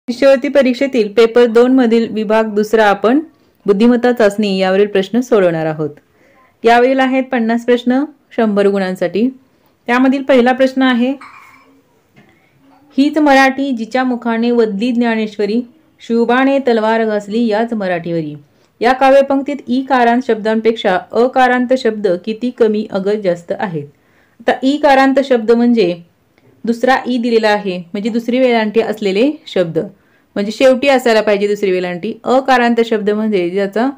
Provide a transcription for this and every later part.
शिष्यवृत्ती परीक्षेतील पेपर 2 मधील विभाग दुसरा आपण बुद्धिमत्ता चाचणी यावरील प्रश्न सोडवणार आहोत। यावरील आहेत 50 प्रश्न 100 गुणांसाठी। त्यामधील पहिला प्रश्न आहे, हीच मराठी जिच्या मुखाने वदली ज्ञानेश्वरी, शिवबाने तलवार घासली याच मराठीवरी। या काव्यपंक्तीत ईकारांत शब्दांपेक्षा अकारांत शब्द किती कमी अगद जास्त आहेत। आता ईकारांत शब्द म्हणजे दुसरा ई दिलेला आहे, म्हणजे दुसरी वेलांटी असलेले शब्द, म्हणजे शेवटी असायला पाहिजे दुसरी वेलांटी। अकारांत शब्द म्हणजे ज्याचा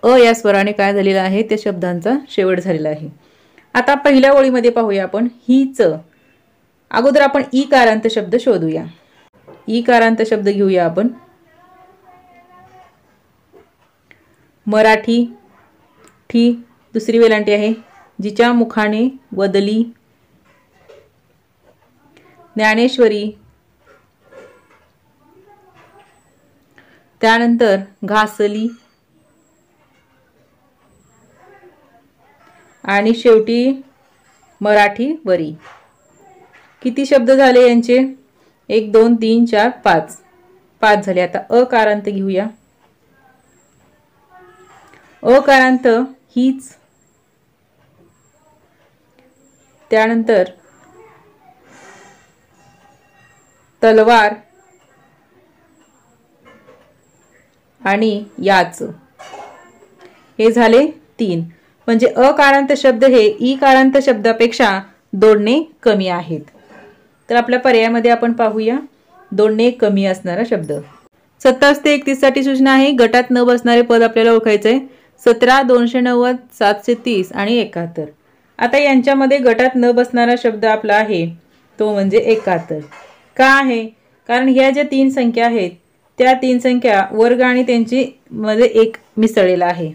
अ या स्वराने काय झालेला आहे, त्या शब्दांचा शेवट झालेला आहे। आता पहिल्या ओळीमध्ये पाहूया आपण हीच। अगोदर आपण ईकारांत शब्द शोधूया। ईकारांत शब्द घेऊया आपण। मराठी, ठी दुसरी वेलांटी आहे, जिच्या मुखाने वदली, ज्ञानेश्वरी, त्यानंतर घासली आणि शेवटी मराठीवरी। किती शब्द झाले यांचे? 1 2 3 4 5 5 झाले। आता अकारांत घेऊया। अकारांत हीच, त्यानंतर तलवार आणि याच, हे झाले 3। म्हणजे अकारांत शब्द हे ईकारांत शब्दापेक्षा 2 ने कमी आहेत। तर आपल्या पर्यायामध्ये आपण पाहूया 2 ने कमी असणारा शब्द। 27 ते 31 साठी सूचना आहे, गटात न बसणारे पद आपल्याला ओळखायचे आहे। 17 290 730 आणि 71। आता यांच्यामध्ये गटात न बसणारा शब्द आपला आहे तो म्हणजे 71। का आहे? कारण ह्या ज्या 3 संख्या आहेत त्या 3 संख्या वर्ग आणि त्यांची मध्ये 1 मिसळलेला आहे।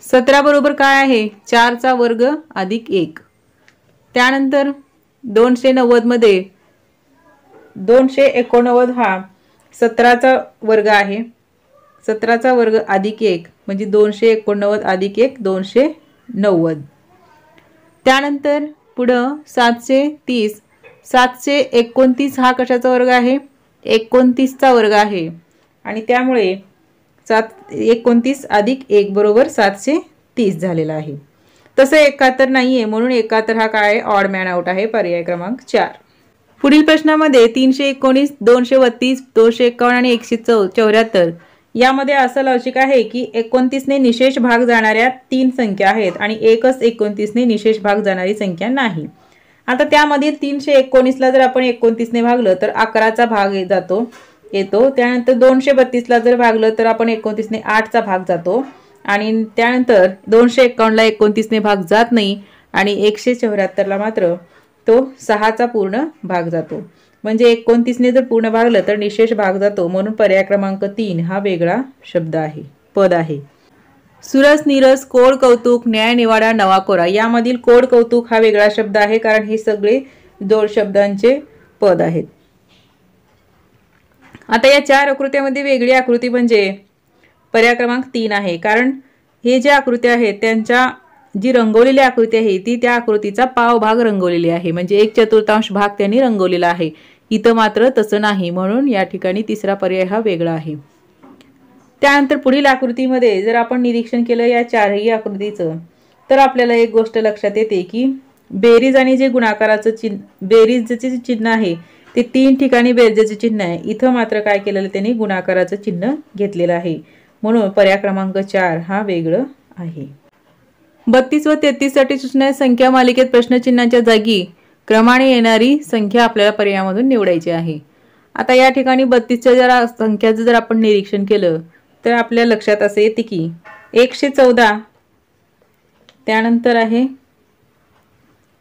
17 बरोबर काय आहे? 4 चा वर्ग अधिक 1। त्यानंतर 290 मध्ये 289 हा 17 चा वर्ग आहे। 17 चा वर्ग अधिक 1 म्हणजे 289 अधिक 1 290। त्यानंतर पुढं 730 729 हा कशाचा वर्ग आहे? 29 चा वर्ग आहे आणि त्यामुळे 29 अधिक 1 बरोबर 730 झालेला आहे। तसे 71 नाहीये, म्हणून 71 हा काय आहे? ऑड मॅन आउट आहे, पर्याय क्रमांक 4। पुढील प्रश्नामध्ये 319 232 251 आणि 174 यामध्ये असं लॉजिक आहे की 29 ने निशेष भाग जाणाऱ्या 3 संख्या आहेत आणि एकच 29 ने निशेष भाग जाणारी संख्या नाही। आता त्यामध्ये 319 ला जर आपण 29 ने भागलं तर 11 चा भाग येतो। त्यानंतर 232 ला जर भागलं तर आपण 29 ने 8 चा भाग जातो आणि त्यानंतर 251 ला 29 ने भाग जात नाही आणि 174 ला मात्र तो 6 चा पूर्ण भाग जातो। म्हणजे 29 ने जर पूर्ण भागलं तर निशेष भाग जातो, म्हणून पर्याय क्रमांक 3 हा वेगळा शब्द आहे, पद आहे। सुरस नीरस कोड कौतुक न्याय निवाडा नवा कोरा यामधील कोड कौतुक हा वेगळा शब्द आहे, कारण हे सगळे जोड शब्दांचे पद आहेत। आता या 4 आकृत्यामध्ये वेगळी आकृती म्हणजे पर्याय क्रमांक 3 आहे, कारण हे जे आकृत्या आहेत त्यांच्या जी रंगवलेली आकृती आहे ती त्या आकृतीचा पाव भाग रंगवलेली आहे, म्हणजे 1/4 भाग त्यांनी रंगवलेला आहे। इथं मात्र तसं नाही, म्हणून या ठिकाणी तिसरा पर्याय हा वेगळा आहे। त्यानंतर पुढील आकृतीमध्ये जर आपण निरीक्षण केलं या 4ही आकृतीचं, तर आपल्याला एक गोष्ट लक्षात येते की बेरीज आणि जे गुणाकाराचं चिन्ह, बेरीजचे चिन्ह आहे ते 3 ठिकाणी बेरजेचे चिन्ह आहे, इथं मात्र काय केलेलं त्यांनी गुणाकाराचं चिन्ह घेतलेलं आहे, म्हणून पर्याय क्रमांक 4 हा वेगळं आहे। 32 व 33 साठी सूचना आहे, संख्या मालिकेत प्रश्नचिन्हाच्या जागी क्रमाने येणारी संख्या आपल्याला पर्यायामधून निवडायची आहे। आता या ठिकाणी 32 च्या जर संख्याचं जर आपण निरीक्षण केलं तर आपल्या लक्षात असे येते की 114, त्यानंतर आहे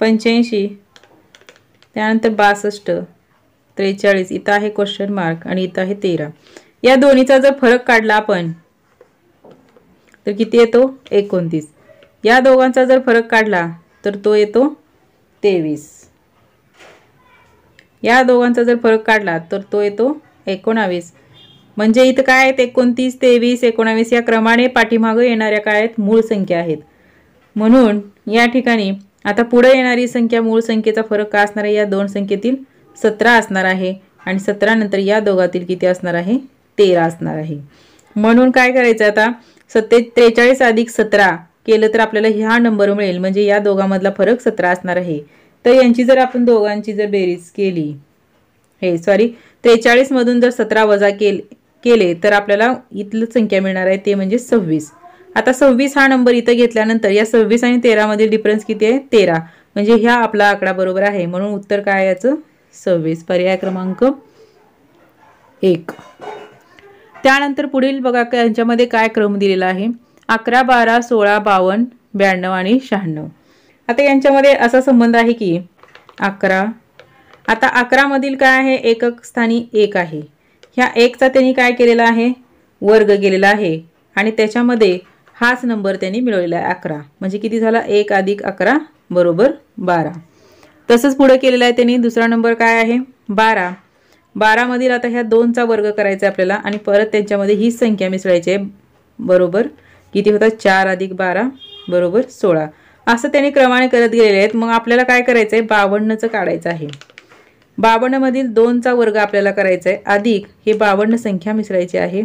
85, त्यानंतर 62, 43, इथं आहे क्वेश्चन मार्क आणि इथं आहे 13। या दोन्हीचा जर फरक काढला आपण तर किती येतो? 29। या दोघांचा जर फरक काढला तर तो येतो 23। या दोघांचा जर फरक काढला तर तो येतो 19। म्हणजे इथं काय आहेत? 29 23 19 या क्रमाने पाठीमागे येणाऱ्या काय आहेत? मूळ संख्या आहेत। म्हणून या ठिकाणी आता पुढे येणारी संख्या मूळ संख्येचा फरक काय असणार आहे? या दोन संख्येतील 17 असणार आहे, आणि 17 नंतर या दोघातील किती असणार आहे 13 असणार आहे। म्हणून काय करायचं आता 43 अधिक 17 केलं तर आपल्याला ह्या नंबर मिळेल, म्हणजे या दोघांमधला फरक 17 असणार आहे। तर यांची जर आपण दोघांची जर बेरीज केली, 43 मधून जर 17 वजा केले तर आपल्याला इथलं संख्या मिळणार आहे ते म्हणजे 26। आता 26 हा नंबर इथं घेतल्यानंतर या 26 आणि 13 मधील डिफरन्स किती आहे 13, म्हणजे ह्या आपला आकडा बरोबर आहे। म्हणून उत्तर काय याचं 26, पर्याय क्रमांक 1। त्यानंतर पुढील बघा यांच्यामध्ये काय क्रम दिलेला आहे 11, 12, 16, 52, 92 आणि 96। आता यांच्यामध्ये असा संबंध आहे की 11, आता 11 मधील काय आहे एकक स्थानी 1 आहे, ह्या 1 चा त्यांनी काय केलेला आहे वर्ग केलेला आहे आणि त्याच्यामध्ये हाच नंबर त्यांनी मिळवलेला आहे 11, म्हणजे किती झाला 1 अधिक 11 बरोबर 12। तसंच पुढे केलेला आहे त्यांनी दुसरा नंबर काय आहे 12, 12 मधील आता ह्या 2 चा वर्ग करायचा आपल्याला आणि परत त्यांच्यामध्ये ही संख्या मिसळायची आहे, बरोबर किती होतात 4 अधिक 12 बरोबर 16। असं त्यांनी क्रमाने करत गेलेले आहेत। मग आपल्याला काय करायचं आहे 52 चं काढायचं आहे, 52 मधील 2 चा वर्ग आपल्याला करायचा आहे अधिक हे 52 संख्या मिसळायची आहे,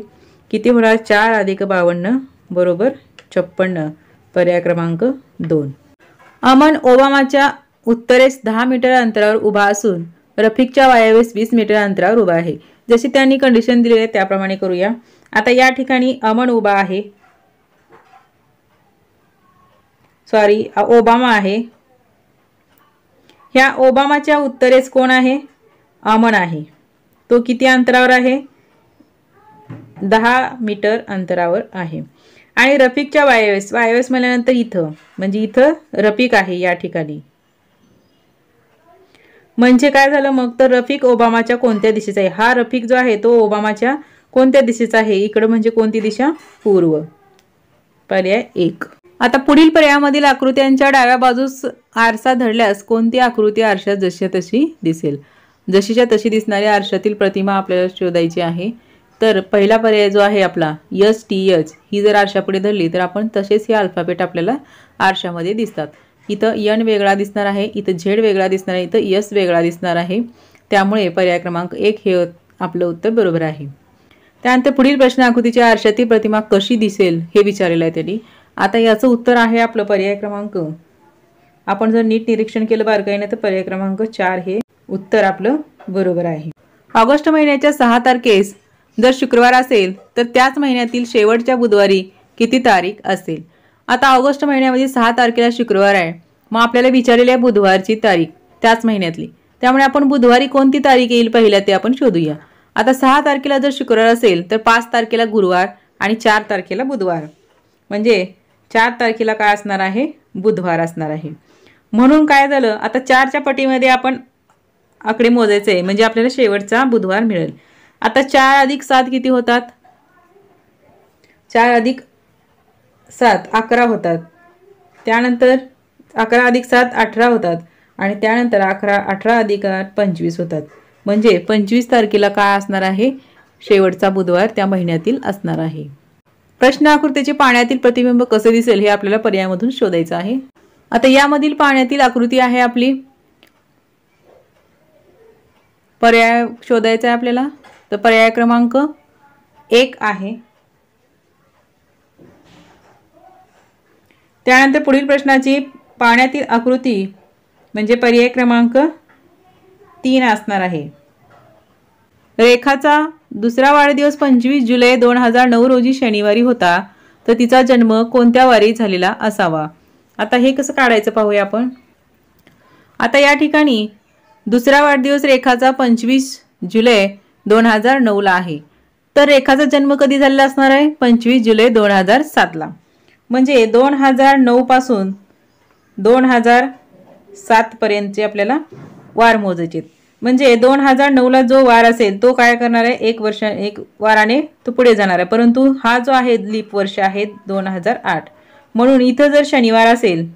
किती होणार 4 अधिक 52 बरोबर 56, पर्याय क्रमांक 2। अमन ओबामाच्या उत्तरेस 10 मीटर अंतरावर उभा असून रफिकच्या वायव्येस 20 मीटर अंतरावर उभा आहे। जशी त्यांनी कंडिशन दिली आहे त्याप्रमाणे करूया। आता या ठिकाणी अमन उभा आहे, ओबामा आहे, ह्या ओबामाच्या उत्तरेस कोण आहे अमन आहे, तो किती अंतरावर आहे 10 मीटर अंतरावर आहे। आणि रफिकच्या वायव्येस म्हणल्यानंतर इथं म्हणजे इथं रफिक आहे या ठिकाणी, म्हणजे काय झालं मग तर रफिक ओबामाच्या कोणत्या दिशेचा आहे, हा रफिक जो आहे तो ओबामाच्या कोणत्या दिशेचा आहे इकडे म्हणजे कोणती दिशा पूर्व, पर्याय 1। आता पुढील पर्यायामधील आकृत्यांच्या डाव्या बाजूस आरसा धरल्यास कोणती आकृती आरशात जशी तशी दिसेल। जशीच्या तशी दिसणाऱ्या आरशातील प्रतिमा आपल्याला शोधायची आहे। तर पहिला पर्याय जो आहे आपला STH ही जर आरशापुढे धरली तर आपण तसेच हे अल्फाबेट आपल्याला आरशामध्ये दिसतात। इथं N वेगळा दिसणार आहे, इथं Z वेगळा दिसणार आहे, इथं S वेगळा दिसणार आहे, त्यामुळे पर्याय क्रमांक 1 हे आपलं उत्तर बरोबर आहे। त्यानंतर पुढील प्रश्न आकृतीच्या आरशातील प्रतिमा कशी दिसेल हे विचारलेलं आहे त्यांनी। आता याचं उत्तर आहे आपलं पर्याय क्रमांक, आपण जर नीट निरीक्षण केलं बारकाईने तर पर्याय क्रमांक 4 हे उत्तर आपलं बरोबर आहे। ऑगस्ट महिन्याच्या 6 तारखेस जर शुक्रवार असेल तर त्याच महिन्यातील शेवटच्या बुधवारी किती तारीख असेल। आता ऑगस्ट महिन्यामध्ये 6 तारखेला शुक्रवार आहे, मग आपल्याला विचारलेली आहे बुधवारची तारीख त्याच महिन्यातली, त्यामुळे आपण बुधवारी कोणती तारीख येईल पहिल्या ते आपण शोधूया। आता 6 तारखेला जर शुक्रवार असेल तर 5 तारखेला गुरुवार आणि 4 तारखेला बुधवार, म्हणजे 4 तारखेला काय असणार आहे बुधवार असणार आहे। म्हणून काय झालं आता 4च्या पटीमध्ये आपण आकडे मोजायचे आहे, म्हणजे आपल्याला शेवटचा बुधवार मिळेल। आता 4 अधिक 7 किती होतात 4 अधिक 7 11 होतात, त्यानंतर 11 अधिक 7 18 होतात आणि त्यानंतर 18 अधिक 8 25 होतात, म्हणजे 25 तारखेला काय असणार आहे शेवटचा बुधवार त्या महिन्यातील असणार आहे। प्रश्न आकृतीचे पाण्यातील प्रतिबिंब कसे दिसेल हे आपल्याला पर्यायामधून शोधायचं आहे। आता यामधील पाण्यातील आकृती आहे आपली, पर्याय शोधायचा आहे आपल्याला, तर पर्याय क्रमांक 1 आहे। त्यानंतर पुढील प्रश्नाची पाण्यातील आकृती म्हणजे पर्याय क्रमांक 3 असणार आहे। रेखाचा दुसरा वाढदिवस 25 जुलै 2009 रोजी शनिवारी होता, तर तिचा जन्म कोणत्या वारी झालेला असावा। आता हे कसं काढायचं पाहूया आपण। आता या ठिकाणी दुसरा वाढदिवस रेखाचा 25 जुलै 2009 ला आहे, तर रेखाचा जन्म कधी झालेला असणार आहे 25 जुलै 2007 ला, म्हणजे 2009 पासून 2007 पर्यंतचे आपल्याला वार मोजायचे, म्हणजे 2009 ला जो वार असेल तो काय करणार आहे एक वाराने तो पुढे जाणार आहे, परंतु हा जो आहे लीप वर्ष आहे 2008, म्हणून इथं जर शनिवार असेल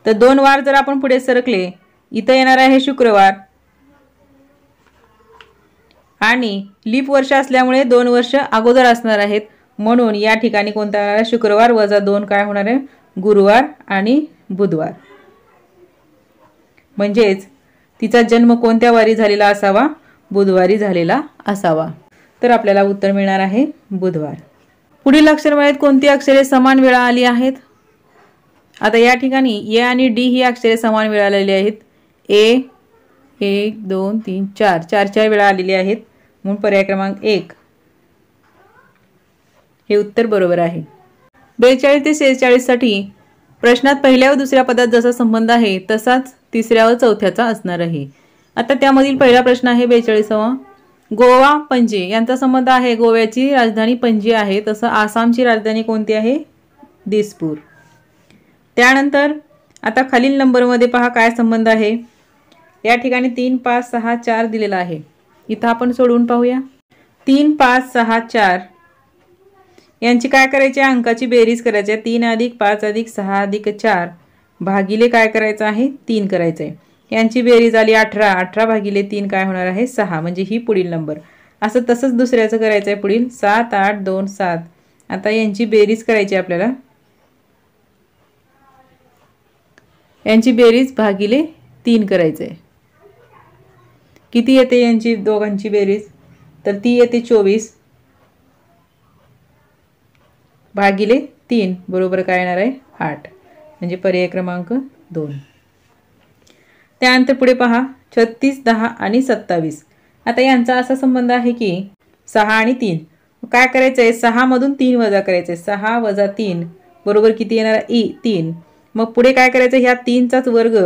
तर 2 वार जर आपण पुढे सरकले इथं येणार आहे शुक्रवार आणि लीप वर्ष असल्यामुळे 2 वर्ष अगोदर असणार आहेत, म्हणून या ठिकाणी कोणता येणार आहे शुक्रवार वजा 2 काय होणार आहे गुरुवार आणि बुधवार, म्हणजेच तिचा जन्म कोणत्या वारी झालेला असावा? बुधवारी झालेला असावा. तर आपल्याला उत्तर मिळणार आहे बुधवार. पुढील अक्षरमाळेत कोणती अक्षरे समान वेळा आली आहेत? आता या ठिकाणी ए आणि डी ही अक्षरे समान वेळा आलेली आहेत. ए 1 2 3 4 4 वेळा आलेली आहेत, म्हणून पर्याय क्रमांक 1 हे उत्तर बरोबर आहे. 42 ते 46 साठी प्रश्नात पहिल्या व दुसऱ्या पदात जसा संबंध आहे तसाच तिसऱ्या व चौथ्याचा असणार आहे. आता त्यामधील पहिला प्रश्न आहे 42वा. गोवा पणजी यांचा संबंध आहे. गोव्याची राजधानी पणजी आहे, तसं आसामची राजधानी कोणती आहे? दिसपूर. त्यानंतर आता खालील नंबरमध्ये पहा काय संबंध आहे. या ठिकाणी 3 5 6 4 दिलेला आहे. इथं आपण सोडवून पाहूया. 3 5 6 4 यांची काय करायची? अंकाची बेरीज करायची. 3 + 5 + 6 + 4 भागिले काय करायचं आहे? 3 करायचं आहे. यांची बेरीज आली 18. 18 भागिले 3 काय होणार आहे? 6. म्हणजे ही पुढील नंबर. असं तसंच दुसऱ्याचं करायचं आहे. पुढील 7 8 2 7. आता यांची बेरीज करायची आपल्याला. यांची बेरीज भागिले 3 करायचं आहे. किती येते यांची दोघांची बेरीज? तर ती येते 24 भागिले 3 बरोबर काय येणार आहे? 8. म्हणजे पर्याय क्रमांक 2. त्यानंतर पुढे पहा 36 10 आणि 27. आता यांचा असा संबंध आहे की 6 आणि 3. काय करायचं आहे? 6 मधून 3 वजा करायचे. 6 वजा 3 बरोबर किती येणार आहे? 3. मग पुढे काय करायचं? ह्या 3चाच वर्ग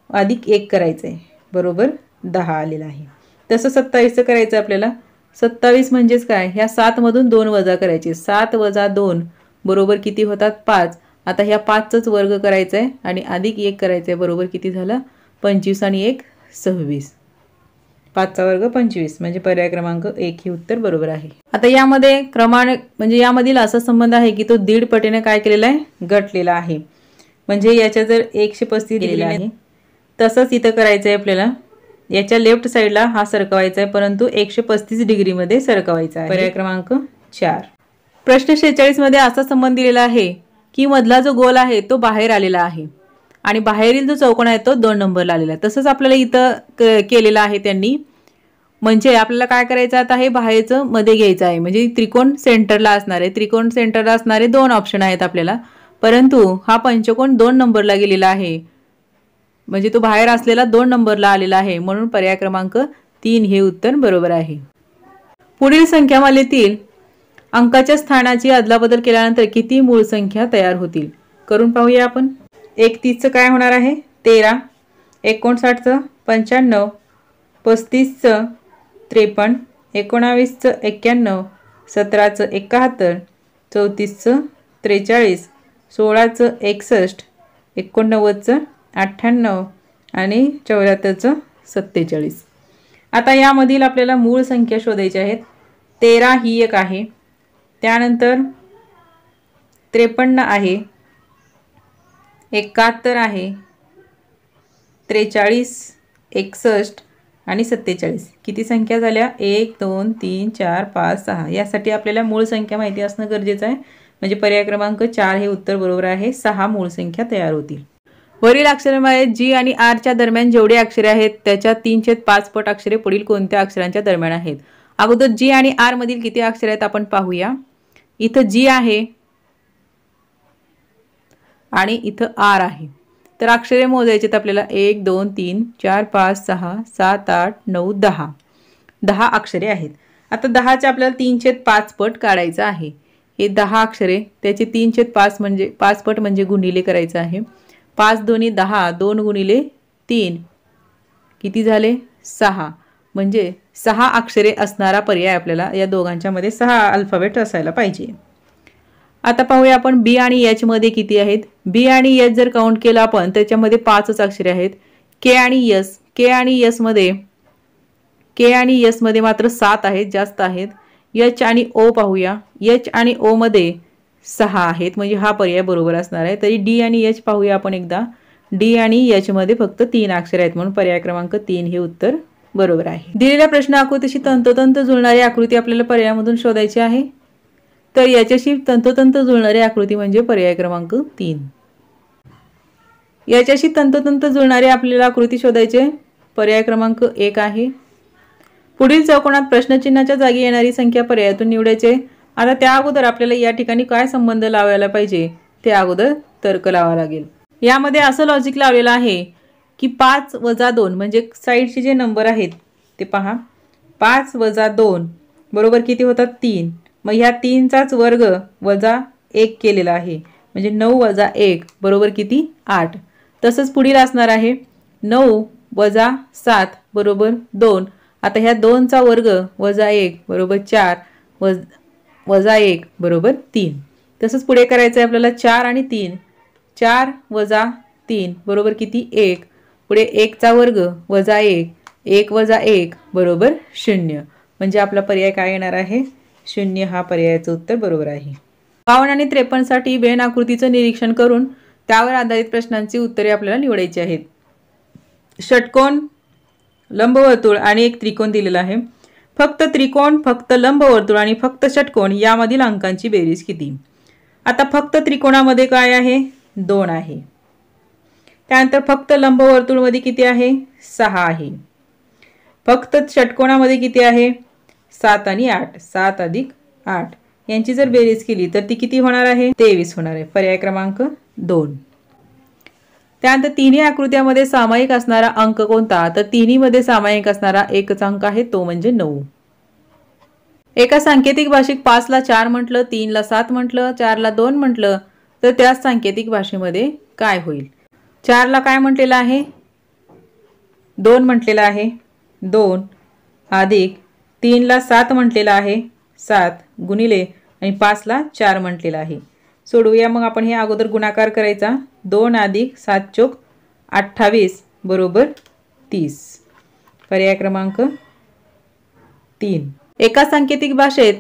अधिक 1 करायचं आहे, बरोबर 10 आलेला आहे. तसं 27चं करायचं आपल्याला. 27 म्हणजेच काय? ह्या 7 मधून 2 वजा करायचे. 7 वजा 2 बरोबर किती होतात? 5. आता ह्या 5चाच वर्ग करायचा आहे आणि अधिक 1 करायचं आहे, बरोबर किती झालं? 25 आणि 1 26. 5चा वर्ग 25 म्हणजे पर्याय क्रमांक 1 हे उत्तर बरोबर आहे. आता यामध्ये क्रमांक म्हणजे यामधील असा संबंध आहे की तो 1.5 पटीने काय केलेला आहे? घटलेला आहे. म्हणजे याच्या जर 135 दिलेला आहे तसंच इथं करायचं आहे आपल्याला. याच्या लेफ्ट साईडला हा सरकवायचा आहे, परंतु 135 डिग्रीमध्ये सरकवायचा आहे. पर्याय क्रमांक 4. प्रश्न 46 मध्ये असा संबंध दिलेला आहे की मधला जो गोल आहे तो बाहेर आलेला आहे आणि बाहेरील जो चौकोन आहे तो 2 नंबरला आलेला आहे. तसंच आपल्याला इथं केलेलं आहे त्यांनी. म्हणजे आपल्याला काय करायचं आता? हे बाहेरचं मध्ये घ्यायचं आहे. म्हणजे त्रिकोण सेंटरला असणार आहे. त्रिकोण सेंटरला असणारे 2 ऑप्शन आहेत आपल्याला, परंतु हा पंचकोन 2 नंबरला गेलेला आहे. म्हणजे तो बाहेर असलेला 2 नंबरला आलेला आहे, म्हणून पर्याय क्रमांक 3 हे उत्तर बरोबर आहे. पुढील संख्यामालेतील अंकाच्या स्थानाची अदलाबदल केल्यानंतर किती मूळ संख्या तयार होतील? करून पाहूया आपण. 31चं काय होणार आहे? 13. 59चं 95. 35चं 53. 19चं 91. 17चं 71. 34चं 43. 16चं 61. 89चं 98 आणि 74चं 47. आता यामधील आपल्याला मूळ संख्या शोधायची आहेत. 13 ही एक आहे. त्यानंतर 53 आहे. 71 आहे. 43, 61 आणि 47. किती संख्या झाल्या? 1 2 3 4 5 6. यासाठी आपल्याला मूळ संख्या माहिती असणं गरजेचं आहे. म्हणजे पर्याय क्रमांक 4 हे उत्तर बरोबर आहे. 6 मूळ संख्या तयार होतील. वरील अक्षरमाळेत जी आणि आर च्या दरम्यान जेवढे अक्षरे आहेत त्याच्या 3/5 पट अक्षरे पुढील कोणत्या अक्षरांच्या दरम्यान आहेत? अगोदर जी आणि आर मधील किती अक्षरे आहेत आपण पाहूया. इथं जी आहे आणि इथं आर आहे. तर अक्षरे मोजायचे आपल्याला 1 2 3 4 5 6 7 8 9 10. 10 अक्षरे आहेत. आता 10चे आपल्याला 3/5 पट काढायचं आहे. हे 10 अक्षरे त्याचे 3/5 म्हणजे 5 पट म्हणजे गुणिले करायचं आहे. 5 दोन्ही 10. 2 गुणिले 3 किती झाले? 6. म्हणजे 6 अक्षरे असणारा पर्याय आपल्याला या दोघांच्या मध्ये 6 अल्फाबेट असायला पाहिजे. आता पाहूया आपण बी आणि एच मध्ये किती आहेत. बी आणि एच जर काउंट केलं आपण त्याच्यामध्ये 5च अक्षरे आहेत. के आणि एस मध्ये मात्र 7 आहेत, जास्त आहेत. एच आणि ओ पाहूया. एच आणि ओ मध्ये 6 आहेत, म्हणजे हा पर्याय बरोबर असणार आहे. तरी डी आणि एच पाहूया आपण एकदा. डी आणि एच मध्ये फक्त 3 अक्षरे आहेत, म्हणून पर्याय क्रमांक 3 हे उत्तर बरोबर आहे. दिलेल्या प्रश्न आकृतीशी तंतोतंत जुळणारी आकृती आपल्याला पर्यायामधून शोधायची आहे. तर याच्याशी तंतोतंत जुळणारी आकृती म्हणजे पर्याय क्रमांक 3. याच्याशी तंतोतंत जुळणारी आपल्याला आकृती शोधायची. पर्याय क्रमांक 1 आहे। पुढील चौकोनात प्रश्नचिन्हाच्या जागी येणारी संख्या पर्यायातून निवडायचे। आता त्या अगोदर आपल्याला या ठिकाणी काय संबंध लावायला पाहिजे ते अगोदर तर्क लावावा लागेल। यामध्ये असं लॉजिक लावलेलं आहे की 5 - 2 म्हणजे साइडचे जे नंबर आहेत ते पहा, 5 - 2 बरोबर किती होतात 3। मग ह्या 3चाच वर्ग वजा 1 केलेला आहे म्हणजे 9 - 1 बरोबर किती 8। तसंच पुढील असणार आहे 9 - 7 बरोबर 2। आता ह्या 2चा वर्ग वजा 1 बरोबर 4 वजा 1 बरोबर 3। तसंच पुढे करायचं आहे आपल्याला 4 आणि 3, 4 - 3 बरोबर किती 1। पुढे 1चा वर्ग वजा 1, 1 - 1 बरोबर 0। म्हणजे आपला पर्याय काय येणार आहे 0 हा पर्यायाचं उत्तर बरोबर आहे। 52 आणि 53 साठी वेन आकृतीचं निरीक्षण करून त्यावर आधारित प्रश्नांची उत्तरे आपल्याला निवडायची आहेत। षटकोन, लंबवर्तुळ आणि एक त्रिकोण दिलेला आहे। फक्त त्रिकोण, फक्त लंबवर्तुळ आणि फक्त षटकोन यामधील अंकांची बेरीज किती। आता फक्त त्रिकोणामध्ये काय आहे 2 आहे। त्यानंतर फक्त लंबवर्तुळ मध्ये किती आहे 6 आहे। फक्त षटकोनामध्ये किती आहे 7 आणि 8, 7 + 8 यांची जर बेरीज केली तर ती किती होणार आहे 23 होणार आहे। पर्याय क्रमांक 2। त्यानंतर तिन्ही आकृत्यामध्ये सामायिक असणारा अंक कोणता, तर तिन्हीमध्ये सामायिक असणारा एकच अंक आहे तो म्हणजे 9। एका सांकेतिक भाषेत 5 ला 4 म्हटलं, 3 ला 7 म्हटलं, 4 ला 2 म्हटलं तर त्या सांकेतिक भाषेमध्ये काय होईल। 4 ला काय म्हटलेलं आहे 2 म्हटलेलं आहे 2 अधिक 3 ला 7 म्हटलेलं आहे 7 गुणिले आणि 5 ला 4 म्हटलेलं आहे। सोडूया मग आपण हे अगोदर गुणाकार करायचा 2 अधिक 7 चोक 28 बरोबर 30। पर्याय क्रमांक 3। एका सांकेतिक भाषेत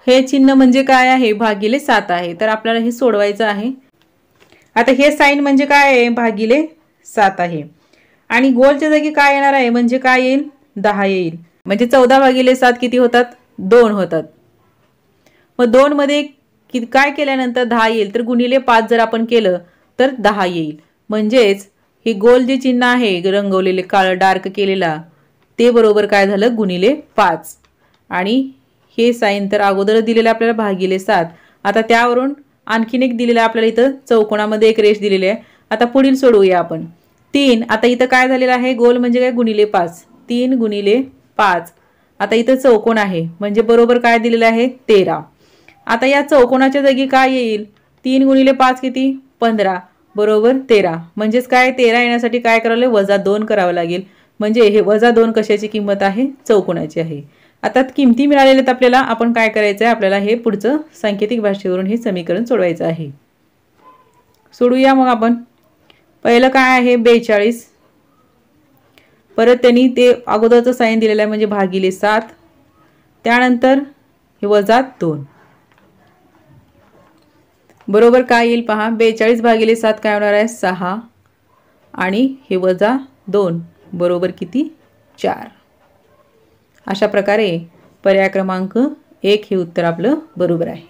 हे चिन्ह म्हणजे काय आहे भागिले 7 आहे, तर आपल्याला हे सोडवायचं आहे। आता हे साइन म्हणजे काय आहे भागिले 7 आहे आणि गोलच्या जागी काय येणार आहे म्हणजे काय येईल 10 येईल। म्हणजे 14/7 किती होतात 2 होतात। मग 2 मध्ये काय केल्यानंतर 10 येईल तर गुणिले 5 जर आपण केलं तर 10 येईल। म्हणजेच हे गोल जे चिन्ह आहे रंगवलेले काळं डार्क केलेला ते बरोबर काय झालं गुणिले 5 आणि हे साइन तर अगोदर दिलेलं आपल्याला भागिले 7। आता त्यावरून आणखीन एक दिलेलं आपल्याला इथं चौकोनामध्ये एक रेष दिलेली आहे। आता पुढील सोडवूया आपण 3। आता इथं काय झालेलं आहे गोल म्हणजे काय गुणिले 5, 3 गुणिले 5। आता इथं चौकोन आहे म्हणजे बरोबर काय दिलेलं आहे 13। आता या चौकोनाच्या जागी काय येईल 3 गुणिले 5 किती 15 बरोबर 13। म्हणजेच काय 13 येण्यासाठी काय करावं वजा 2 करावं लागेल। म्हणजे हे वजा 2 कशाची किंमत आहे चौकोनाची आहे। आता किमती मिळालेल्या आपल्याला आपण काय करायचं आहे आपल्याला हे पुढचं सांकेतिक भाषेवरून हे समीकरण सोडवायचं आहे। सोडूया मग आपण पहिलं काय आहे 42 परत त्यांनी ते अगोदरचं साइन दिलेलं आहे म्हणजे भागिले 7 त्यानंतर हे वजा 2 बरोबर काय येईल पहा 42/7 काय होणार आहे 6 आणि हे वजा 2 बरोबर किती 4। अशा प्रकारे पर्याय क्रमांक 1 हे उत्तर आपलं बरोबर आहे।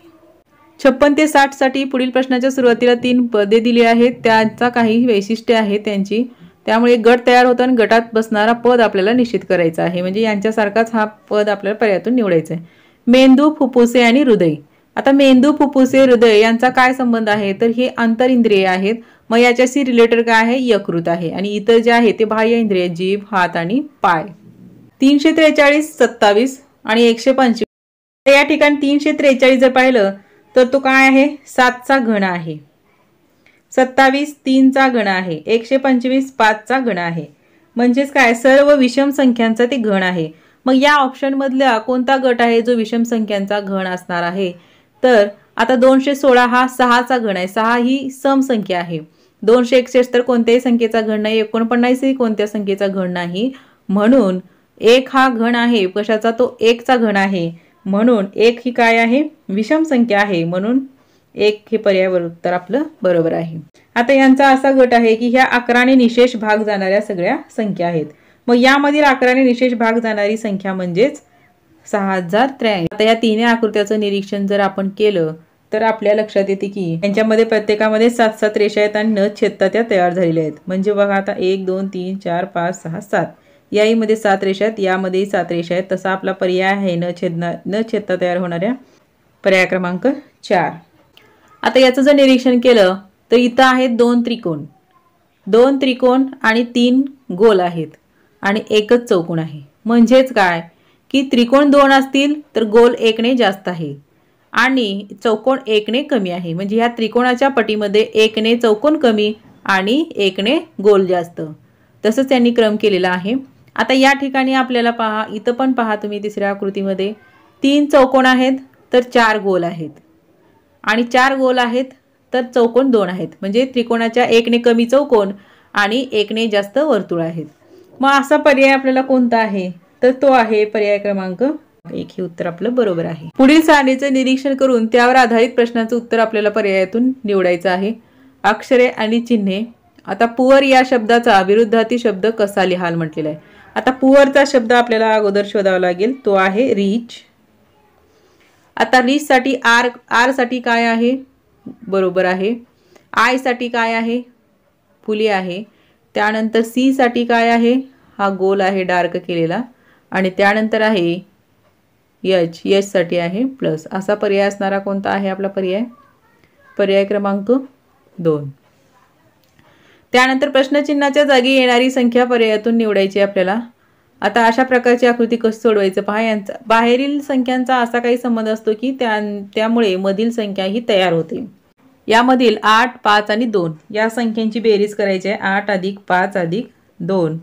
56 ते 60 साठी पुढील प्रश्नाच्या सुरुवातीला 3 पदे दिली आहेत त्यांचा काही वैशिष्ट्ये आहेत त्यांची। त्यामुळे गट तयार होतो आणि गटात बसणारा पद आपल्याला निश्चित करायचा आहे। म्हणजे यांच्यासारखाच हा पद आपल्याला पर्यायातून निवडायचा आहे। मेंदू, फुफ्फुसे आणि हृदय। आता मेंदू, फुफ्फुसे, हृदय यांचा काय संबंध आहे तर हे आंतरिंद्रिय आहेत। मग याच्याशी रिलेटेड काय आहे यकृत आहे आणि इतर जे आहे ते बाह्य इंद्रिय जीभ, हात आणि पाय। 343, 27 आणि 125 या ठिकाणी 343 जर पाहिलं तर तो काय आहे 7चा घन आहे, 27 3चा घन आहे, 125 5चा घन आहे। म्हणजेच काय सर्व विषम संख्यांचा ते घन आहे। मग या ऑप्शन मधला कोणता गट आहे जो विषम संख्यांचा घन असणार आहे तर आता 216 हा 6चा घन आहे। 6 ही सम संख्या आहे। 261 तर कोणत्याही संख्येचा घन नाही, 49 ही कोणत्या संख्येचा घन नाही। म्हणून 1 हा घन आहे कशाचा तो 1चा घन आहे। म्हणून 1 ही काय आहे विषम संख्या आहे म्हणून 1 हे पर्याय उत्तर आपलं बरोबर आहे। आता यांचा असा गट आहे की ह्या 11 ने निशेष भाग जाणाऱ्या सगळ्या संख्या आहेत। मग यामधील 11 ने निशेष भाग जाणारी संख्या म्हणजेच 6083। आता या तिन्ही आकृत्याचं निरीक्षण जर आपण केलं तर आपल्या लक्षात येते की यांच्यामध्ये प्रत्येकामध्ये 7 7 रेषा आहेत आणि न छेदता त्या तयार झालेल्या आहेत। म्हणजे बघा आता 1 2 3 4 5 6 7 याहीमध्ये 7 रेषा आहेत, यामध्येही 7 रेषा आहेत. तसा आपला पर्याय आहे न छेदता तयार होणाऱ्या पर्याय क्रमांक 4. आता याचं जर निरीक्षण केलं तर इथं आहेत 2 त्रिकोण आणि 3 गोल आहेत आणि एकच चौकोन आहे. म्हणजेच काय की त्रिकोण 2 असतील तर गोल 1 ने जास्त आहे आणि चौकोन 1 ने कमी आहे. म्हणजे ह्या त्रिकोणाच्या पटीमध्ये 1 ने चौकोन कमी आणि 1 ने गोल जास्त, तसंच त्यांनी क्रम केलेला आहे. आता या ठिकाणी आपल्याला पहा, इथं पण पहा तुम्ही तिसऱ्या आकृतीमध्ये 3 चौकोन आहेत तर 4 गोल आहेत आणि 4 गोल आहेत तर चौकोन 2 आहेत. म्हणजे त्रिकोणाच्या 1 ने कमी चौकोन आणि 1 ने जास्त वर्तुळ आहेत. मग असा पर्याय आपल्याला कोणता आहे तर तो आहे पर्याय क्रमांक 1. हे उत्तर आपलं बरोबर आहे. पुढील सारणीचं निरीक्षण करून त्यावर आधारित प्रश्नाचं उत्तर आपल्याला पर्यायातून निवडायचं आहे. अक्षरे आणि चिन्हे. आता पुअर या शब्दाचा विरुद्धार्थी शब्द कसा लिहाल म्हटलेला आहे. आता पुअरचा शब्द आपल्याला अगोदर शोधावा लागेल, तो आहे रिच. आता रिच साठी आर साठी काय आहे, बरोबर आहे. आय साठी काय आहे, फुले आहे. त्यानंतर सी साठी काय आहे, हा गोल आहे डार्क केलेला. आणि त्यानंतर आहे एच साठी आहे प्लस. असा पर्याय असणारा कोणता आहे आपला पर्याय, पर्याय क्रमांक 2. त्यानंतर प्रश्नचिन्हाच्या जागी येणारी संख्या पर्यायातून निवडायची आपल्याला. आता अशा प्रकारची आकृती कशी सोडवायचं पहा. यांचा बाहेरील संख्यांचा असा काही संबंध असतो की त्यामुळे मधील संख्या ही तयार होते. यामधील 8, 5 आणि 2 या संख्यांची बेरीज करायची आहे. 8 अधिक 5 अधिक 2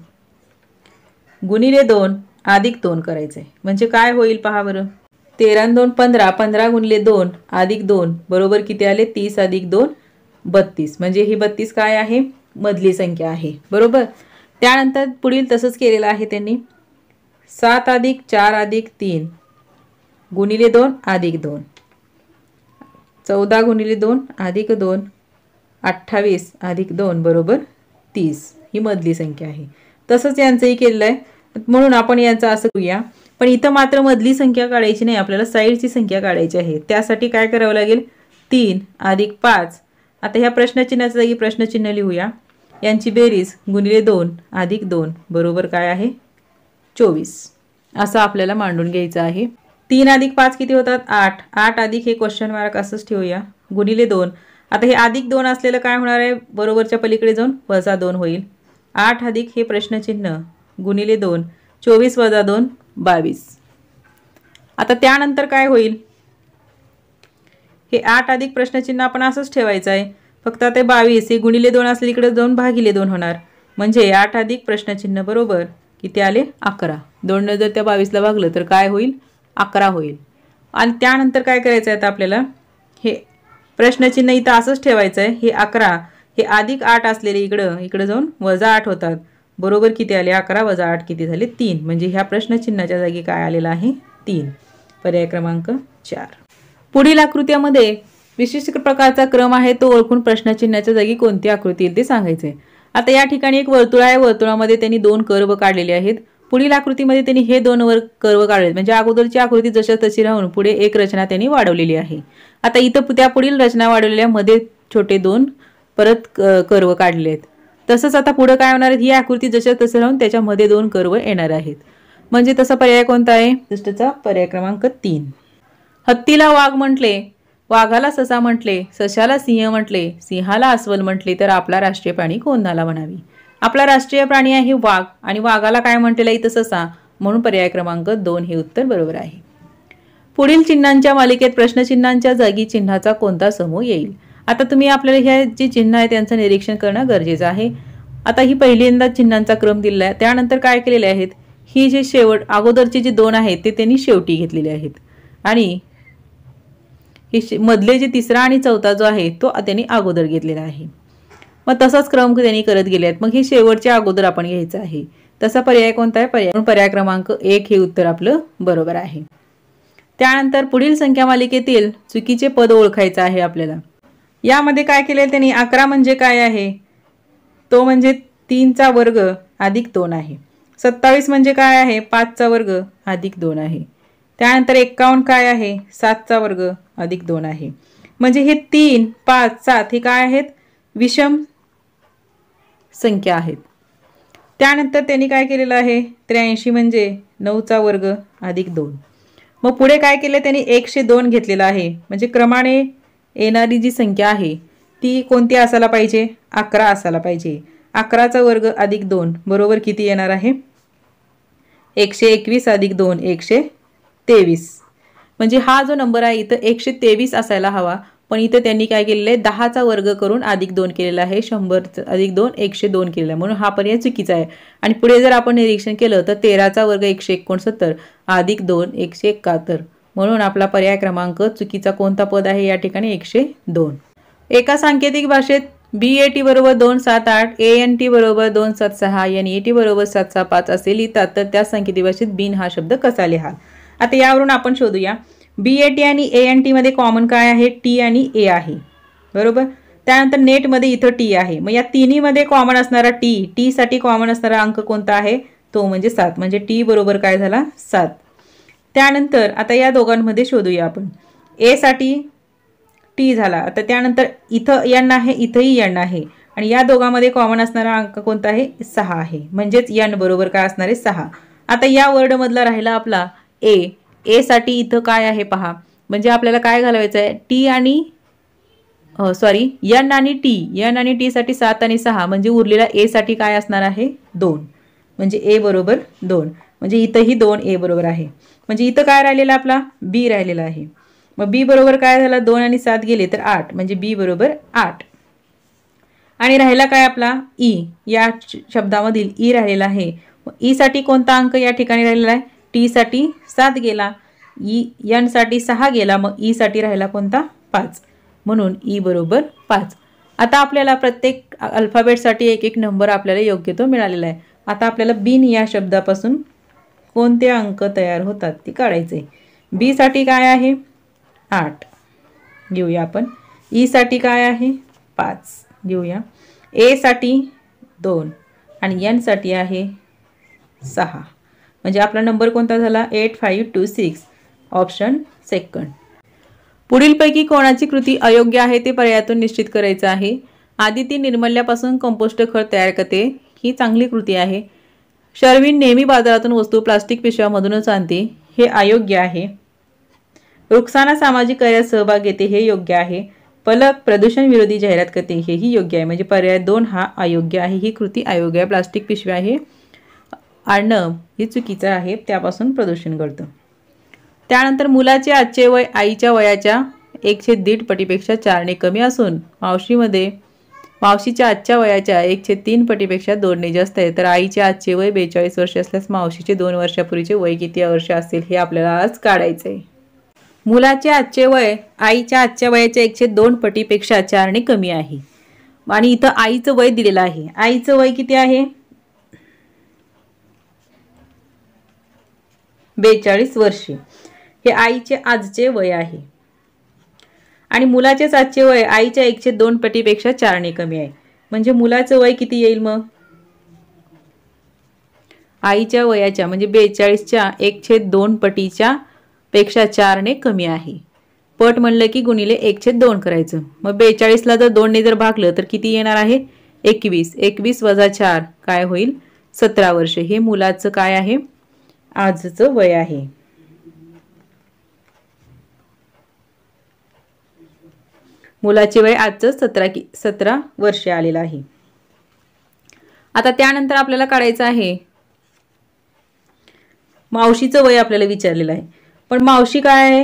गुणिले 2 अधिक 2 करायचे. म्हणजे काय होईल पहा बरं. 13 आणि 2 15, 15 गुणिले 2 अधिक 2 बरोबर किती आले, 30 अधिक 2 32. म्हणजे ही 32 काय आहे, मधली संख्या आहे, बरोबर. त्यानंतर पुढील तसंच केलेलं आहे त्यांनी. 7 अधिक 4 अधिक 3 गुणिले 2 अधिक 2 14 गुणिले 2 अधिक 2 28 अधिक 2 बरोबर 30. ही मधली संख्या आहे. तसंच यांचंही केलेलं आहे. म्हणून आपण यांचं असं करूया. पण इथं मात्र मधली संख्या काढायची नाही, आपल्याला साईडची संख्या काढायची आहे. त्यासाठी काय करावं लागेल, 3 अधिक 5. आता ह्या प्रश्नचिन्हाच्या जागी प्रश्नचिन्ह लिहूया. यांची बेरीज गुणिले 2 अधिक 2 बरोबर काय आहे, 24. असं आपल्याला मांडून घ्यायचं आहे. 3 अधिक 5 किती होतात, 8. 8 अधिक हे क्वेश्चन मार्क असंच ठेवूया गुणिले 2. आता हे अधिक 2 असलेलं काय होणार आहे, बरोबरच्या पलीकडे जाऊन वजा 2 होईल. 8 अधिक हे प्रश्नचिन्ह गुणिले 2 24 वजा 2 22. आता त्यानंतर काय होईल, हे 8 अधिक प्रश्नचिन्ह आपण असंच ठेवायचं आहे. फक्त आता 22 हे गुणिले 2 असले इकडे 2 भागिले 2 होणार. म्हणजे 8 अधिक प्रश्नचिन्ह बरोबर किती आले, 11. 2 ने जर त्या 22 ला भागलं तर काय होईल, 11 होईल. आणि त्यानंतर काय करायचं आहे आता आपल्याला, हे प्रश्नचिन्ह इथं असंच ठेवायचं आहे. हे 11 हे अधिक 8 असलेले इकडं जाऊन वजा 8 होतात. बरोबर किती आले, 11 वजा 8 किती झाले, 3. म्हणजे ह्या प्रश्नचिन्हाच्या जागी काय आलेला आहे, 3. पर्याय क्रमांक 4. पुढील आकृत्यामध्ये विशिष्ट प्रकारचा क्रम आहे तो ओळखून प्रश्नचिन्हाच्या जागी कोणती आकृती येईल ते सांगायचे. आता या ठिकाणी एक वर्तुळ आहे. वर्तुळामध्ये त्यांनी 2 कर्व काढलेले आहेत. पुढील आकृतीमध्ये त्यांनी हे 2 कर्व काढले. म्हणजे अगोदरची आकृती जशा तशी राहून पुढे एक रचना त्यांनी वाढवलेली आहे. आता इथं त्या पुढील रचना वाढवलेल्या मध्ये छोटे 2 परत कर्व काढले आहेत. तसंच आता पुढे काय होणार आहे, ही आकृती जशा तसं राहून त्याच्यामध्ये 2 कर्व येणार आहेत. म्हणजे तसा पर्याय कोणता आहे, दुसऱ्याचा पर्याय क्रमांक 3. हत्तीला वाघ म्हटले, वाघाला ससा म्हटले, सशाला सिंह म्हटले, सिंहाला अस्वल म्हटले, तर आपला राष्ट्रीय प्राणी कोणाला म्हणावी. आपला राष्ट्रीय प्राणी आहे वाघ आणि वाघाला काय म्हटलेलं इथं ससा, म्हणून पर्याय क्रमांक 2 हे उत्तर बरोबर आहे. पुढील चिन्हांच्या मालिकेत प्रश्नचिन्हांच्या जागी चिन्हाचा कोणता समूह येईल. आता तुम्ही आपल्याला ह्या जी चिन्ह आहे त्यांचं निरीक्षण करणं गरजेचं आहे. आता ही पहिल्यांदा चिन्हांचा क्रम दिलेला आहे. त्यानंतर काय केलेले आहेत, ही जे शेवट अगोदरचे जे 2 आहेत ते त्यांनी शेवटी घेतलेले आहेत आणि हे मधले जे तिसरा आणि चौथा जो आहे तो त्यांनी अगोदर घेतलेला आहे. मग तसाच क्रम त्यांनी करत गेले आहेत. मग हे शेवटच्या अगोदर आपण घ्यायचं आहे. तसा पर्याय कोणता आहे, पर्याय क्रमांक 1 हे उत्तर आपलं बरोबर आहे. त्यानंतर पुढील संख्या मालिकेतील चुकीचे पद ओळखायचं आहे आपल्याला. यामध्ये काय केले त्यांनी, 11 म्हणजे काय आहे, तो म्हणजे 3 चा वर्ग अधिक 2 आहे. 27 म्हणजे काय आहे, 5 चा वर्ग अधिक 2 आहे. त्यानंतर 51 काय आहे, 7 चा वर्ग अधिक 2 आहे. म्हणजे हे 3, 5, 7 हे काय आहेत, विषम संख्या आहेत. त्यानंतर त्यांनी काय केलेलं आहे, 83 म्हणजे 9चा वर्ग अधिक 2. मग पुढे काय केलं त्यांनी, 102 घेतलेला आहे. म्हणजे क्रमाने येणारी जी संख्या आहे ती कोणती असायला पाहिजे, 11 असायला पाहिजे. 11चा वर्ग अधिक 2 बरोबर किती येणार आहे, 121 अधिक 2 123. म्हणजे हा जो नंबर आहे इथं 123 असायला हवा, पण इथं त्यांनी काय केलेलं आहे, 10चा वर्ग करून अधिक 2 केलेला आहे. 100 अधिक 2 102 केलेला आहे, म्हणून हा पर्याय चुकीचा आहे. आणि पुढे जर आपण निरीक्षण केलं तर 13चा वर्ग 169 अधिक 2 171, म्हणून आपला पर्याय क्रमांक चुकीचा कोणता पद आहे या ठिकाणी, 102. एका सांकेतिक भाषेत BAT बरोबर 278, ANT बरोबर 276, NET बरोबर 765 असे लिहितात, तर त्या सांकेतिक भाषेत बिन हा शब्द कसा लिहाल. आता यावरून आपण शोधूया. BAT आणि ANT मध्ये कॉमन काय आहे, T आणि A आहे, बरोबर. त्यानंतर नेटमध्ये इथं T आहे. मग या तिन्हीमध्ये कॉमन असणारा T साठी कॉमन असणारा अंक कोणता आहे, तो म्हणजे 7. म्हणजे T बरोबर काय झाला, 7. त्यानंतर आता या दोघांमध्ये शोधूया आपण. A साठी T झाला. आता त्यानंतर इथं N आहे, इथंही N आहे, आणि या दोघांमध्ये कॉमन असणारा अंक कोणता आहे, 6 आहे. म्हणजेच N बरोबर काय असणार आहे, 6. आता या वर्ड मधला राहिला आपला A साठी इथं काय आहे पहा. म्हणजे आपल्याला काय घालवायचं आहे, N आणि T साठी 7 आणि 6, म्हणजे उरलेला A साठी काय असणार आहे, 2. म्हणजे A बरोबर 2. म्हणजे इथंही 2 A बरोबर आहे. म्हणजे इथं काय राहिलेला आपला, B राहिलेला आहे. मग B बरोबर काय झाला, 2 आणि 7 गेले तर 8, म्हणजे B बरोबर 8. आणि राहिला काय आपला E, या शब्दामधील E राहिलेला आहे. E साठी कोणता अंक या ठिकाणी राहिलेला आहे, T साठी 7 गेला, N साठी 6 गेला, मग E साठी राहिला कोणता, 5. म्हणून E बरोबर 5. आता आपल्याला प्रत्येक अल्फाबेटसाठी एक एक नंबर आपल्याला योग्य तो मिळालेला आहे. आता आपल्याला बिन या शब्दापासून कोणते अंक तयार होतात ते काढायचे. B साठी काय आहे, 8 घेऊया आपण. E साठी काय आहे, 5 घेऊया. A साठी 2 आणि N साठी आहे 6. म्हणजे आपला नंबर कोणता झाला, 8526, ऑप्शन सेकंड. पुढीलपैकी कोणाची कृती अयोग्य आहे ते पर्यायातून निश्चित करायचं आहे. आदिती निर्मल्यापासून कंपोस्ट खत तयार करते, ही चांगली कृती आहे. शर्विन नेहमी बाजारातून वस्तू प्लास्टिक पिशव्यामधूनच आणते, हे अयोग्य आहे. रुक्साना सामाजिक कार्यात सहभाग घेते, हे योग्य आहे. पलक प्रदूषण विरोधी जाहिरात करते, हेही योग्य आहे. म्हणजे पर्याय 2 हा अयोग्य आहे, ही कृती अयोग्य आहे. प्लास्टिक पिशव्या हे आणणं हे चुकीचं आहे, त्यापासून प्रदूषण घडतं. त्यानंतर मुलाचे आजचे वय आईच्या वयाच्या 1/2 पटीपेक्षा 4 ने कमी असून मावशीच्या आजच्या वयाच्या 1/3 पटीपेक्षा 2 ने जास्त आहे. तर आईचे आजचे वय 42 वर्ष असल्यास मावशीचे 2 वर्षापूर्वीचे वय किती वर्ष असेल हे आपल्याला आज काढायचे आहे. मुलाचे आजचे वय आईच्या आजच्या वयाच्या 1/2 पटीपेक्षा 4 ने कमी आहे. आणि इथं आईचं वय दिलेलं आहे. आईचं वय किती आहे, 42 वर्षे, हे आईचे आजचे वय आहे. आणि मुलाचेच आजचे वय आईच्या 1/2 पटीपेक्षा 4 ने कमी आहे. म्हणजे मुलाचं वय किती येईल मग, आईच्या वयाच्या म्हणजे 42च्या 1/2 पटीच्या पेक्षा 4 ने कमी आहे. पट म्हणलं की गुणिले 1/2 करायचं. मग 42ला जर 2 ने जर भागलं तर किती येणार आहे, 21. 21 वजा 4 काय होईल, 17 वर्षे. हे मुलाचं काय आहे, आजचं वय आहे. मुलाचे वय आजचं 17 वर्षे आलेलं आहे. आता त्यानंतर आपल्याला काढायचं आहे मावशीचं वय. आपल्याला विचारलेलं आहे, पण मावशी काय आहे,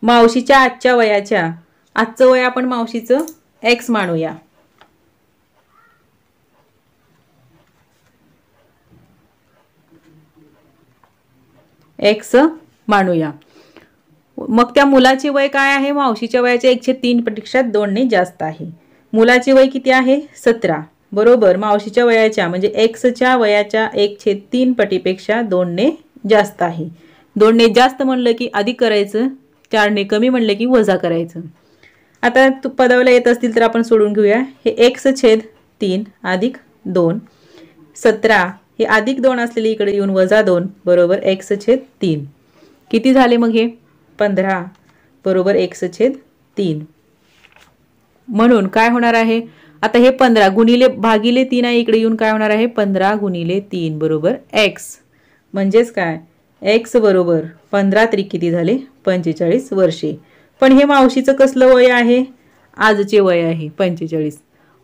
मावशीच्या आजच्या वयाच्या आजचं वय आपण मावशीचं X मानूया. X मानूया. मग त्या मुलाचे वय काय आहे, मावशीच्या वयाच्या 1/3 पटीपेक्षा 2 ने जास्त आहे. मुलाचे वय किती आहे, 17 बरोबर मावशीच्या वयाच्या म्हणजे Xच्या वयाच्या 1/3 पटीपेक्षा 2 ने जास्त आहे. 2 ने जास्त म्हणलं की अधिक करायचं, 4 ने कमी म्हणलं की वजा करायचं. आता पदावल्या येत असतील तर आपण सोडून घेऊया. हे X/3 अधिक 2, 17 हे अधिक 2 असलेले इकडे येऊन वजा 2 बरोबर X/3. किती झाले मग हे, 15 बरोबर X/3. म्हणून काय होणार आहे, आता हे 15 गुणिले भागिले 3 आहे, इकडे येऊन काय होणार आहे 15 गुणिले 3 बरोबर x. म्हणजेच काय x बरोबर 15 त्रिक किती झाले 45 वर्षे. पण हे मावशीचं कसलं वय आहे, आजचे वय आहे 45.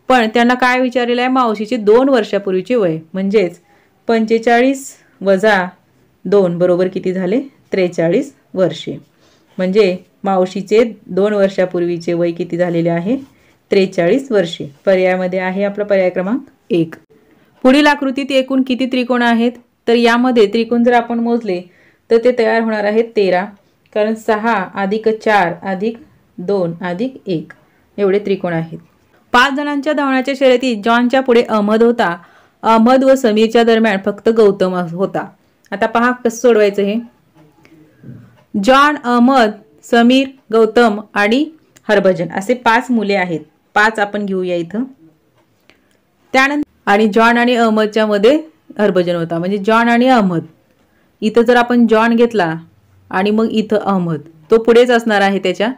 पण त्यांना काय विचारलेलं आहे, मावशीचे 2 वर्षापूर्वीचे वय. म्हणजेच 45 वजा 2 बरोबर किती झाले 43 वर्षे. म्हणजे मावशीचे 2 वर्षापूर्वीचे वय किती झालेले आहे 43 वर्षे. पर्यायामध्ये आहे आपला पर्याय क्रमांक 1. पुढील आकृतीत एकूण किती त्रिकोण आहेत, तर यामध्ये त्रिकोण जर आपण मोजले तर ते तयार होणार आहेत 13. कारण 6 अधिक 4 अधिक 2 अधिक 1 एवढे त्रिकोण आहेत. 5 जणांच्या धावण्याच्या शर्यतीत जॉनच्या पुढे अहमद होता. अहमद व समीरच्या दरम्यान फक्त गौतम होता. आता पहा कसं सोडवायचं हे. जॉन, अहमद, समीर, गौतम आणि हरभजन असे 5 मुले आहेत. 5 आपण घेऊया इथं. त्यानंतर आणि जॉन आणि अहमदच्या मध्ये हरभजन होता. म्हणजे जॉन आणि अहमद. इथं जर आपण जॉन घेतला आणि मग इथं अहमद, तो पुढेच असणार आहे त्याच्या.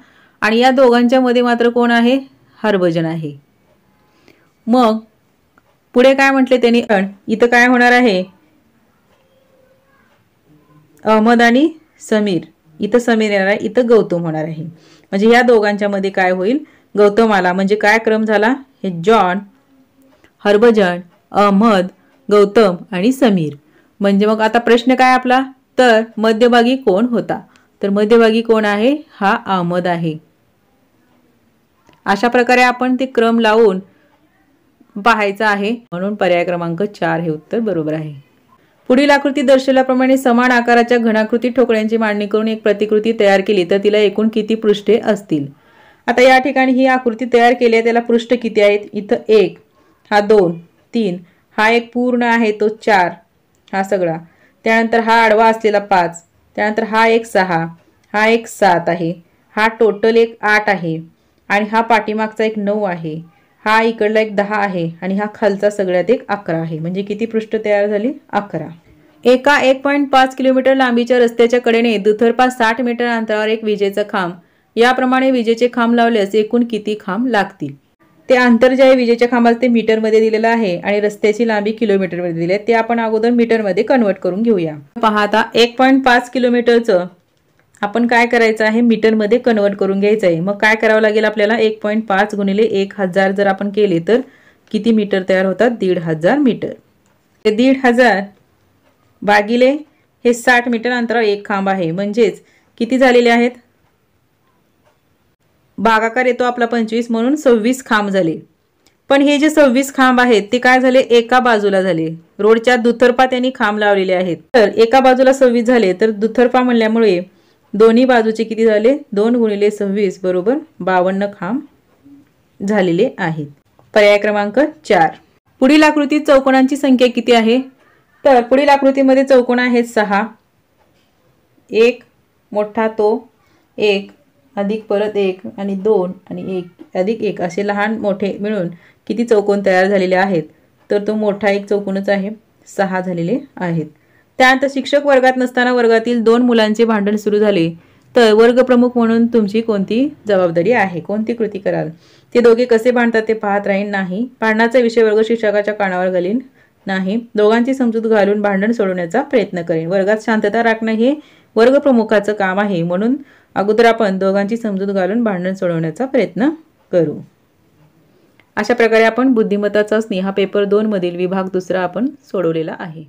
आणि या दोघांच्या मध्ये मात्र कोण आहे, हरभजन आहे. मग पुढे काय म्हटले त्यांनी, इथं काय होणार आहे अहमद आणि समीर. इथं समीर येणार आहे, इथं गौतम होणार आहे. म्हणजे या दोघांच्या मध्ये काय होईल, गौतम आला. म्हणजे काय क्रम झाला, हे जॉन, हरभजन, अहमद, गौतम आणि समीर. म्हणजे मग आता प्रश्न काय आपला, तर मध्यभागी कोण होता, तर मध्यभागी कोण आहे, हा अहमद आहे. अशा प्रकारे आपण ते क्रम लावून पाहायचं आहे. म्हणून पर्याय क्रमांक 4 हे उत्तर बरोबर आहे. पुढील आकृती दर्शवल्याप्रमाणे समान आकाराच्या घनाकृती ठोकळ्यांची मांडणी करून एक प्रतिकृती तयार केली तर तिला एकूण किती पृष्ठे असतील. आता या ठिकाणी ही आकृती तयार केली आहे, त्याला पृष्ठ किती आहेत, इथं 1, हा 2, 3, हा एक पूर्ण आहे तो 4, हा सगळा. त्यानंतर हा आडवा असलेला 5, त्यानंतर हा एक 6, हा एक 7 आहे, हा टोटल एक 8 आहे आणि हा पाठीमागचा एक 9 आहे, हा इकडला एक 10 आहे आणि हा खालचा सगळ्यात एक 11 आहे. म्हणजे किती पृष्ठ तयार झाली 11. एका 1.5 किलोमीटर लांबीच्या रस्त्याच्या कडेने दुतर्फा 60 मीटर अंतरावर एक विजेचा खांब. याप्रमाणे विजेचे खांब लावल्यास एकूण किती खांब लागतील. ते अंतर जे आहे विजेच्या खांबाचे ते मीटरमध्ये दिलेलं आहे आणि रस्त्याची लांबी किलोमीटरमध्ये दिली आहे. ते आपण अगोदर मीटरमध्ये कन्वर्ट करून घेऊया. पहा आता 1.5 किलोमीटरचं आपण काय करायचं आहे, मीटरमध्ये कन्वर्ट करून घ्यायचं आहे. मग काय करावं लागेल आपल्याला, 1.5 गुणिले 1000 जर आपण केले तर किती मीटर तयार होतात, 1500 मीटर. ते 1500 भागिले हे 60 मीटर अंतरावर एक खांब आहे. म्हणजेच किती झालेले आहेत, भागाकार येतो आपला 25 म्हणून 26 खांब झाले. पण हे जे 26 खांब आहेत ते काय झाले, एका बाजूला झाले. रोडच्या दुतर्फा त्यांनी खांब लावलेले आहेत. तर एका बाजूला 26 झाले, तर दुतर्फा म्हणल्यामुळे दोन्ही बाजूचे किती झाले, 2 गुणिले 26 बरोबर 52 खांब झालेले आहेत. पर्याय क्रमांक 4. पुढील आकृतीत चौकोनांची संख्या किती आहे, तर पुढील आकृतीमध्ये चौकोन आहेत 6, एक मोठा तो 1 अधिक परत 1 आणि 2 आणि 1 अधिक 1 असे लहान मोठे मिळून किती चौकोन तयार झालेले आहेत, तर तो मोठा एक चौकोनच आहे, 6 झालेले आहेत. त्यानंतर शिक्षक वर्गात नसताना वर्गातील 2 मुलांचे भांडण सुरू झाले तर वर्गप्रमुख म्हणून तुमची कोणती जबाबदारी आहे, कोणती कृती कराल. ते दोघे कसे भांडतात ते पाहत राहीन नाही. भांडणाचा विषय वर्ग शिक्षकाच्या कानावर घालीन नाही. दोघांची समजूत घालून भांडण सोडवण्याचा प्रयत्न करेन. वर्गात शांतता राखणे हे वर्गप्रमुखाचं काम आहे. म्हणून अगोदर आपण दोघांची समजूत घालून भांडण सोडवण्याचा प्रयत्न करू. अशा प्रकारे आपण बुद्धिमत्ता चाचणी हा पेपर 2 मधील विभाग 2 आपण सोडवलेला आहे.